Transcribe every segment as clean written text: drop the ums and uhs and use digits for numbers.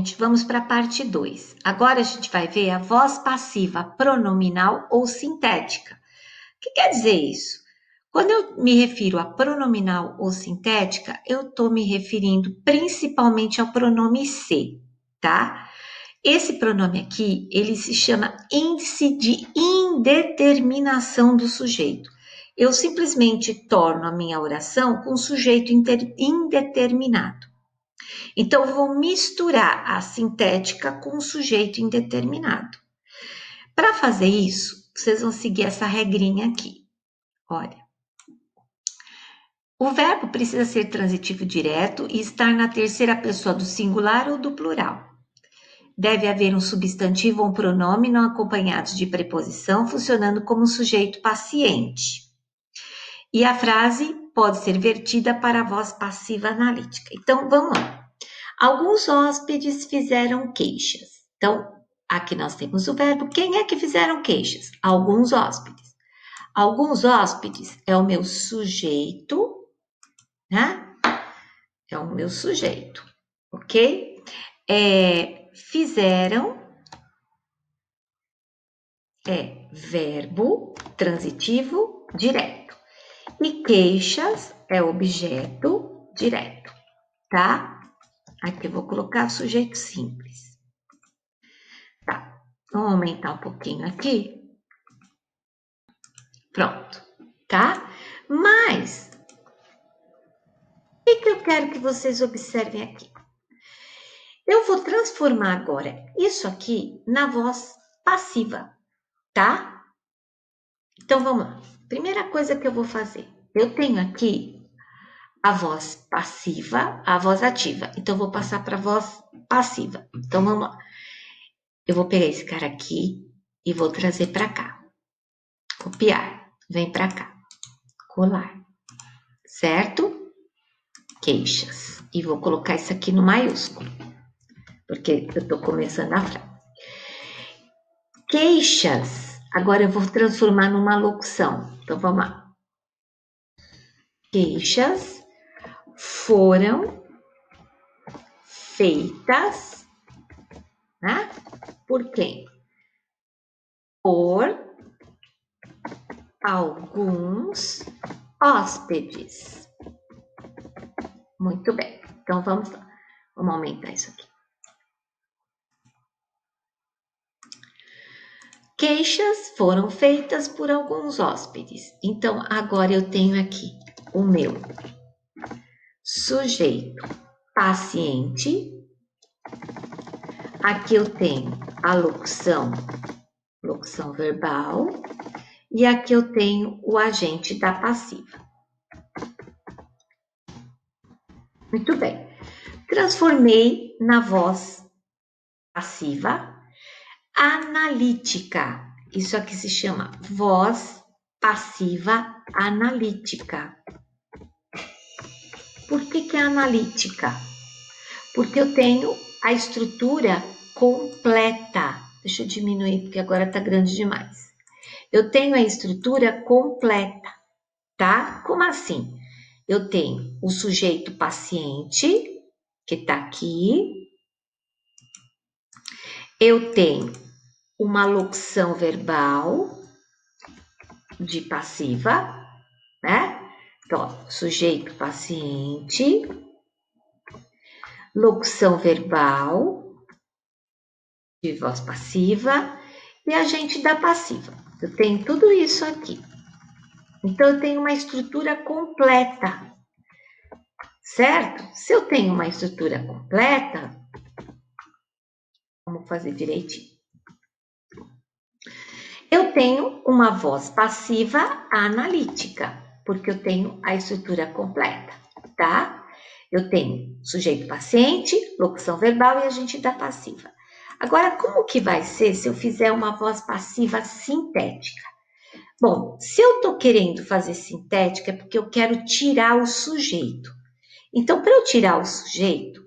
gente, vamos para a parte 2. Agora a gente vai ver a voz passiva pronominal ou sintética. O que quer dizer isso? Quando eu me refiro a pronominal ou sintética, eu estou me referindo principalmente ao pronome se, tá? Esse pronome aqui, ele se chama índice de indeterminação do sujeito. Eu simplesmente torno a minha oração com sujeito indeterminado. Então, eu vou misturar a sintética com o sujeito indeterminado. Para fazer isso, vocês vão seguir essa regrinha aqui. Olha, o verbo precisa ser transitivo direto e estar na terceira pessoa do singular ou do plural. Deve haver um substantivo ou um pronome não acompanhados de preposição, funcionando como sujeito paciente. E a frase pode ser vertida para a voz passiva analítica. Então, vamos lá. Alguns hóspedes fizeram queixas. Então, aqui nós temos o verbo. Quem é que fizeram queixas? Alguns hóspedes. Alguns hóspedes é o meu sujeito, né? É o meu sujeito, ok? Fizeram é verbo transitivo direto. E queixas é objeto direto, tá? Aqui eu vou colocar sujeito simples. Tá, vamos aumentar um pouquinho aqui. Pronto, tá? Mas, o que eu quero que vocês observem aqui? Eu vou transformar agora isso aqui na voz passiva, tá? Então, vamos lá. Primeira coisa que eu vou fazer. Eu tenho aqui a voz passiva, a voz ativa. Então, eu vou passar para a voz passiva. Então, vamos lá. Eu vou pegar esse cara aqui e vou trazer para cá. Copiar. Vem para cá. Colar. Certo? Queixas. E vou colocar isso aqui no maiúsculo. Porque eu estou começando a frase. Queixas. Agora eu vou transformar numa locução. Então, vamos lá. Queixas foram feitas, né? Por quem? Por alguns hóspedes. Muito bem. Então, vamos lá. Vamos aumentar isso aqui. Queixas foram feitas por alguns hóspedes. Então, agora eu tenho aqui o meu sujeito paciente. Aqui eu tenho a locução verbal. E aqui eu tenho o agente da passiva. Muito bem. Transformei na voz passiva analítica. Isso aqui se chama voz passiva analítica. Por que é analítica? Porque eu tenho a estrutura completa. Deixa eu diminuir, porque agora está grande demais. Eu tenho a estrutura completa, tá? Como assim? Eu tenho o sujeito paciente, que está aqui. Eu tenho uma locução verbal de passiva, né? Então, ó, sujeito paciente, locução verbal de voz passiva e agente da passiva. Eu tenho tudo isso aqui. Então, eu tenho uma estrutura completa, certo? Se eu tenho uma estrutura completa, vamos fazer direitinho. Eu tenho uma voz passiva analítica, porque eu tenho a estrutura completa, tá? Eu tenho sujeito paciente, locução verbal e agente da passiva. Agora, como que vai ser se eu fizer uma voz passiva sintética? Bom, se eu tô querendo fazer sintética é porque eu quero tirar o sujeito. Então, para eu tirar o sujeito,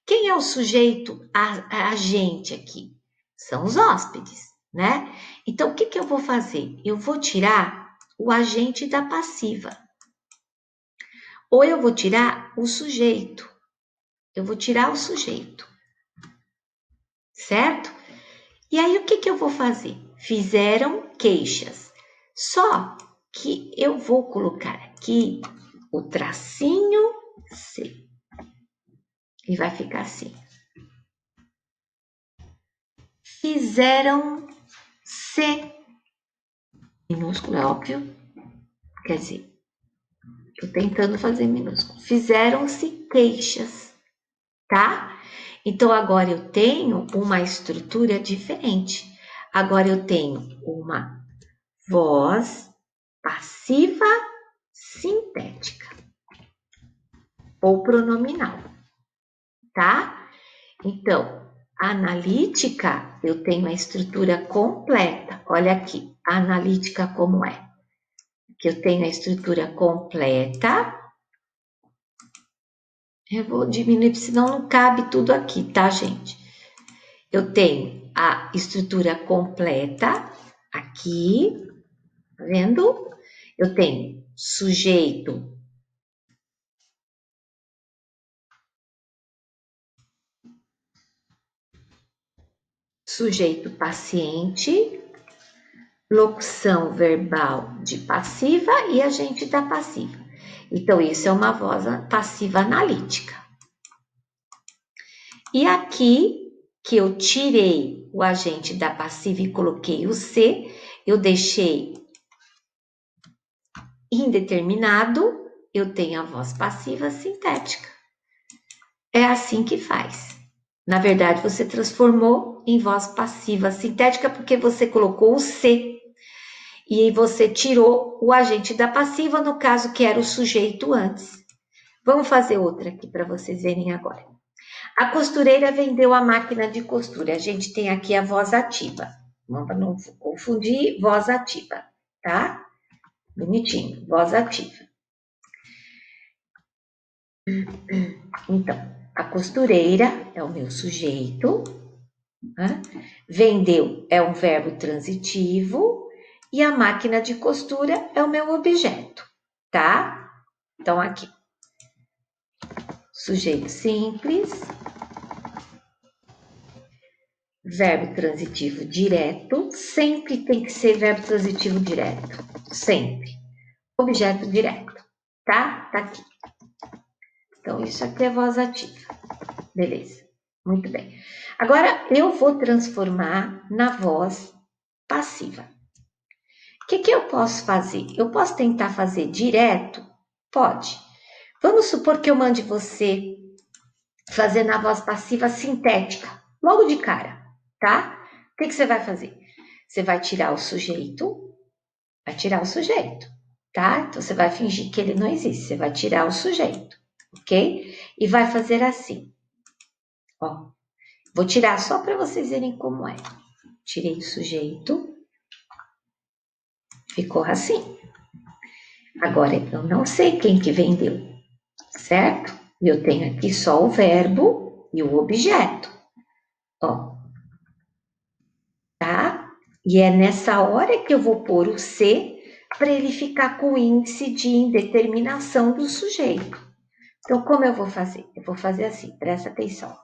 quem é o sujeito agente aqui? São os hóspedes, né? Então, o que eu vou fazer? Eu vou tirar o agente da passiva. Ou eu vou tirar o sujeito. Eu vou tirar o sujeito. certo? E aí, o que que eu vou fazer? Fizeram queixas. Só que eu vou colocar aqui o tracinho C. E vai ficar assim. Fizeram C. Minúsculo, é óbvio. Quer dizer, tô tentando fazer minúsculo. Fizeram-se queixas, tá? Então, agora eu tenho uma estrutura diferente. Agora eu tenho uma voz passiva sintética ou pronominal, tá? Então, analítica, eu tenho a estrutura completa. Olha aqui, a analítica como é. Que eu tenho a estrutura completa. Eu vou diminuir, senão não cabe tudo aqui, tá, gente? Eu tenho a estrutura completa aqui, tá vendo? Eu tenho sujeito paciente, locução verbal de passiva e agente da passiva. Então, isso é uma voz passiva analítica. E aqui, que eu tirei o agente da passiva e coloquei o C, eu deixei indeterminado, eu tenho a voz passiva sintética. É assim que faz. Na verdade, você transformou em voz passiva sintética porque você colocou o C e aí você tirou o agente da passiva, no caso que era o sujeito antes. Vamos fazer outra aqui para vocês verem agora. A costureira vendeu a máquina de costura. A gente tem aqui a voz ativa. Vamos não confundir voz ativa, tá? Bonitinho, voz ativa. Então, a costureira é o meu sujeito, né? Vendeu é um verbo transitivo e a máquina de costura é o meu objeto, tá? Então, aqui, sujeito simples, verbo transitivo direto, sempre tem que ser verbo transitivo direto, sempre. Objeto direto, tá? Tá aqui. Então, isso aqui é voz ativa. Beleza, muito bem. Agora, eu vou transformar na voz passiva. O que que eu posso fazer? Eu posso tentar fazer direto? Pode. Vamos supor que eu mande você fazer na voz passiva sintética, logo de cara, tá? O que que você vai fazer? Você vai tirar o sujeito, tá? Então, você vai fingir que ele não existe, você vai tirar o sujeito, ok? E vai fazer assim, ó. Vou tirar só para vocês verem como é. Tirei o sujeito, ficou assim. Agora, eu não sei quem que vendeu, certo? Eu tenho aqui só o verbo e o objeto, ó. Tá? E é nessa hora que eu vou pôr o C para ele ficar com o índice de indeterminação do sujeito. Então, como eu vou fazer? Eu vou fazer assim, presta atenção.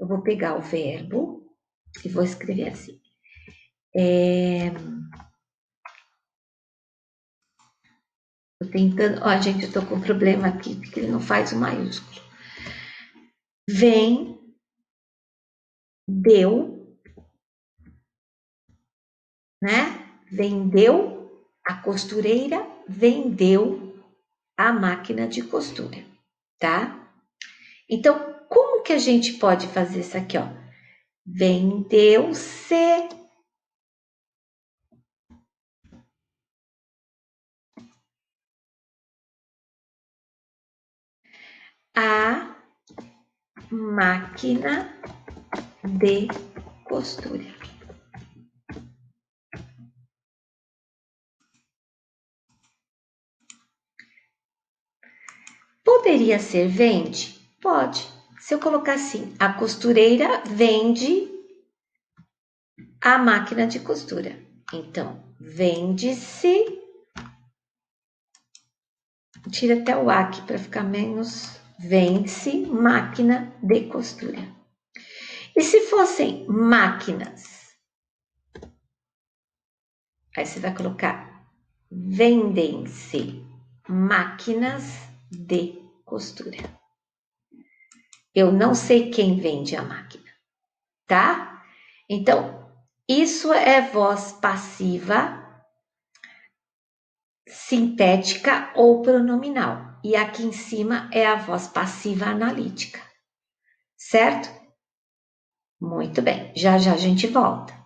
Eu vou pegar o verbo e vou escrever assim. Tô tentando. Ó, gente, eu tô com um problema aqui, porque ele não faz o maiúsculo. Vem, deu, né? Vendeu, a costureira vendeu a máquina de costura, tá? Então, como que a gente pode fazer isso aqui, ó? Vendeu-se a máquina de costura. Poderia ser vende? Pode. Se eu colocar assim, a costureira vende a máquina de costura. Então, vende-se. Tira até o A aqui para ficar menos. Vende-se máquina de costura. E se fossem máquinas? Aí você vai colocar vendem-se máquinas de costura. Eu não sei quem vende a máquina, tá? Então, isso é voz passiva, sintética ou pronominal. E aqui em cima é a voz passiva analítica, certo? Muito bem, já já a gente volta.